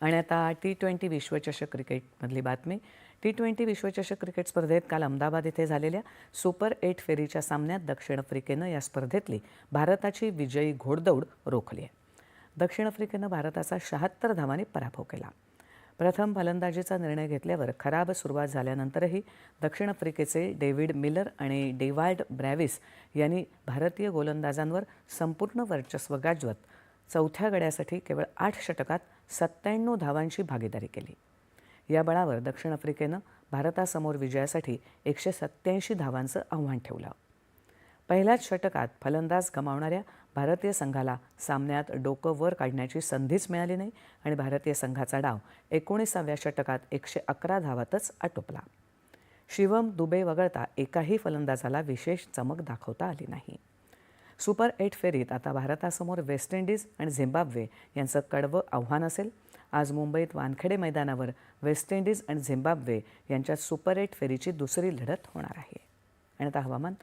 आणि आता T20 विश्वचषक क्रिकेटमधली बातमी. T20 विश्वचषक क्रिकेट स्पर्धेत काल अहमदाबाद इथे झालेल्या सुपर 8 फेरीच्या सामन्यात दक्षिण आफ्रिकेनं या स्पर्धेतली भारताची विजयी घोडदौड रोखली आहे. दक्षिण आफ्रिकेनं भारताचा 76 धावांनी पराभव केला. प्रथम फलंदाजीचा निर्णय घेतल्यावर खराब सुरुवात झाल्यानंतरही दक्षिण आफ्रिकेचे डेव्हिड मिलर आणि डेव्हाल्ड ब्रॅव्हिस यांनी भारतीय गोलंदाजांवर संपूर्ण वर्चस्व गाजवत चौथ्या गड्यासाठी केवळ 8 षटकात 97 धावांची भागीदारी केली. या बळावर दक्षिण आफ्रिकेनं भारतासमोर विजयासाठी 187 धावांचं आव्हान ठेवलं. पहिल्याच षटकात फलंदाज गमावणाऱ्या भारतीय संघाला सामन्यात डोकं वर काढण्याची संधीच मिळाली नाही आणि भारतीय संघाचा डाव 19व्या षटकात 111 धावातच आटोपला. शिवम दुबे वगळता एकाही फलंदाजाला विशेष चमक दाखवता आली नाही. सुपर 8 फेरीत आता भारतासमोर वेस्ट इंडिज आणि झिम्बाब्वे यांचं कडवं आव्हान असेल. आज मुंबईत वानखेडे मैदानावर वेस्ट इंडिज आणि झिम्बाब्वे यांच्यात सुपर 8 फेरीची दुसरी लढत होणार आहे. आणि आता हवामान.